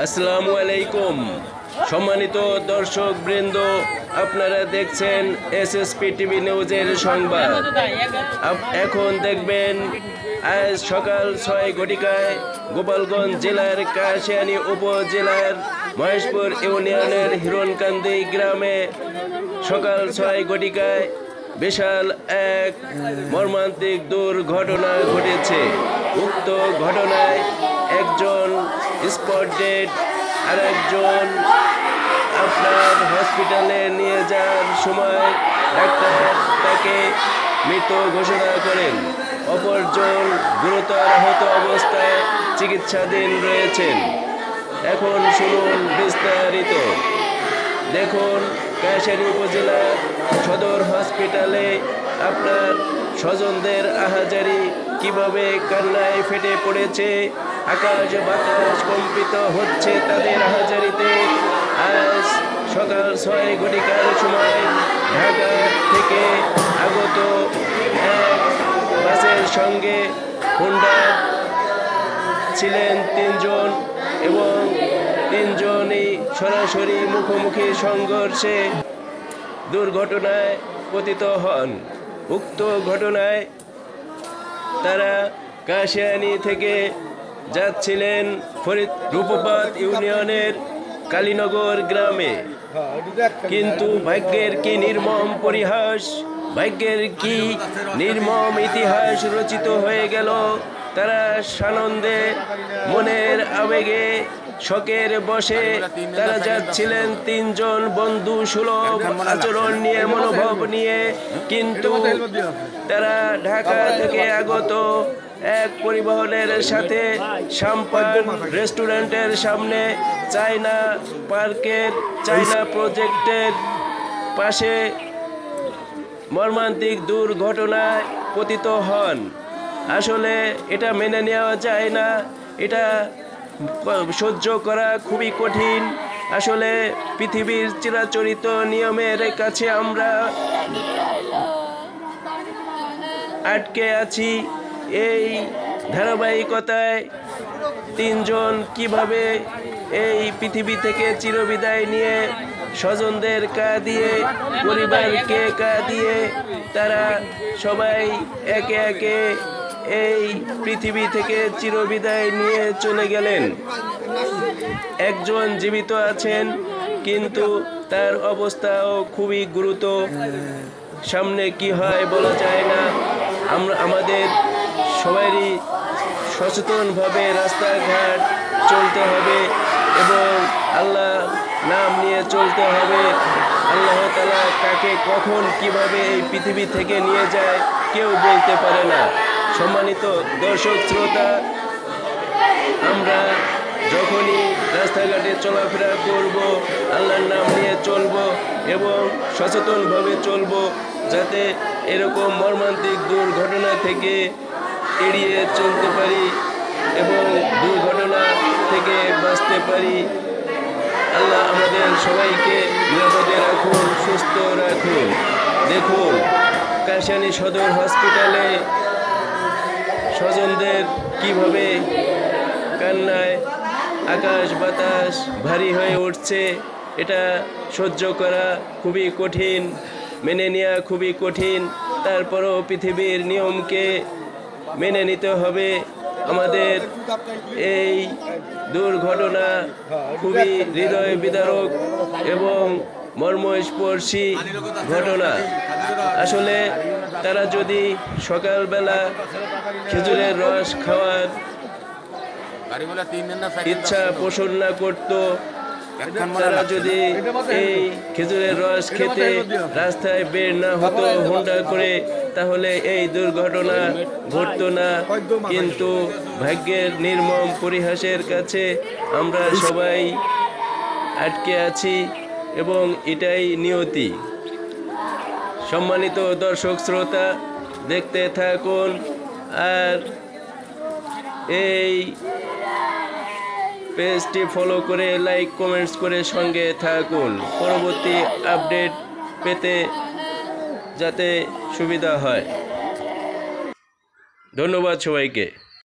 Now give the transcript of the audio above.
আসসালামু আলাইকুম। সম্মানিত দর্শক বৃন্দ, আপনারা দেখছেন এসএসপি টিভি নিউজের সংবাদ। এখন দেখবেন আজ সকাল 6 ঘটিকায় গোপালগঞ্জ জেলার কাশিয়ানী উপজেলার মহেশপুর ইউনিয়নের হিরণকান্দি গ্রামে সকাল 6 ঘটিকায় বিশাল এক মর্মান্তিক দুর্ঘটনা ঘটেছে। উক্ত ঘটনায় একজন স্পট ডেড, আর একজন আপনার হসপিটালে নিয়ে যাওয়ার সময় ডাক্তার তাকে মৃত ঘোষণা করেন। অপরজন গুরুতর আহত অবস্থায় চিকিৎসাধীন রয়েছেন। এখন শুনুন বিস্তারিত। দেখুন, কাশিয়ানী উপজেলার সদর হসপিটালে আপনার স্বজনদের আহাজারি কিভাবে কান্নায় ফেটে পড়েছে। আকাশ বাতাস কম্পিত হচ্ছে তাদের আহাজারিতে। আজ সকাল 6 ঘটিকার সময় ঢাকা থেকে আগত এক বাসের সঙ্গে হোন্ডা ছিলেন 3 জন এবং 3 জনই সরাসরি মুখোমুখি সংঘর্ষে দুর্ঘটনায় পতিত হন। উক্ত ঘটনায় তারা কাশিয়ানী থেকে যাচ্ছিলেন রূপপাত ইউনিয়নের কালীনগর গ্রামে, কিন্তু ভাগ্যের কি নির্মম পরিহাস, ভাগ্যের কি নির্মম ইতিহাস রচিত হয়ে গেল। তারা সানন্দে মনের আবেগে শোকের বসে তারা যাচ্ছিলেন 3 জন বন্ধু সুলভ আচরণ নিয়ে, মনোভাব নিয়ে, কিন্তু তারা ঢাকা থেকে আগত এক পরিবহনের সাথে সাম্পান রেস্টুরেন্টের সামনে চায়না পার্কের চায়না প্রজেক্টের পাশে মর্মান্তিক দুর্ঘটনায় পতিত হন। আসলে এটা মেনে নেওয়া যায় না, এটা সহ্য করা খুবই কঠিন। আসলে পৃথিবীর চিরাচরিত নিয়মের কাছে আমরা আটকে আছি। এই ধারাবাহিকতায় 3 জন কিভাবে এই পৃথিবী থেকে চিরবিদায় নিয়ে স্বজনদের কাঁদিয়ে, পরিবারকে কাঁদিয়ে তারা সবাই একে একে এই পৃথিবী থেকে চিরবিদায় নিয়ে চলে গেলেন। একজন জীবিত আছেন, কিন্তু তার অবস্থাও খুবই গুরুতর। সামনে কি হয় বলা যায় না। আমাদের সবারই সচেতনভাবে রাস্তাঘাট চলতে হবে এবং আল্লাহ নাম নিয়ে চলতে হবে। আল্লাহ তাআলা কাকে কখন কিভাবে এই পৃথিবী থেকে নিয়ে যায় কেউ বলতে পারে না। সম্মানিত দর্শক শ্রোতা, আমরা যখনই রাস্তাঘাটে চলাফেরা করব আল্লাহর নাম নিয়ে চলব এবং সচেতনভাবে চলব, যাতে এরকম মর্মান্তিক দুর্ঘটনা থেকে এড়িয়ে চলতে পারি এবং দুর্ঘটনা থেকে বাঁচতে পারি। আল্লাহ আমাদের সবাইকে নিরাপদে রাখুন, সুস্থ রাখুন। দেখুন, কাশিয়ানী সদর হসপিটালে স্বজনদের কিভাবে কান্নায় আকাশ বাতাস ভারী হয়ে উঠছে। এটা সহ্য করা খুবই কঠিন, মেনে নেওয়া খুবই কঠিন। তারপরও পৃথিবীর নিয়মকে মেনে নিতে হবে। আমাদের এই দুর্ঘটনা খুবই হৃদয় বিদারক এবং মর্মস্পর্শী ঘটনা। আসলে তারা যদি সকালবেলা খেজুরের রস খাওয়ার ইচ্ছা পোষণ না করত, তারা যদি এই খেজুরের রস খেতে রাস্তায় বের না হতো হোন্ডা করে, তাহলে এই দুর্ঘটনা ঘটতো না। কিন্তু ভাগ্যের নির্মম পরিহাসের কাছে আমরা সবাই আটকে আছি এবং এটাই নিয়তি। সম্মানিত দর্শক শ্রোতা, দেখতে থাকুন আর এই পেজটি ফলো করে লাইক কমেন্টস করে সঙ্গে থাকুন, পরবর্তী আপডেট পেতে যাতে সুবিধা হয়। ধন্যবাদ সবাইকে।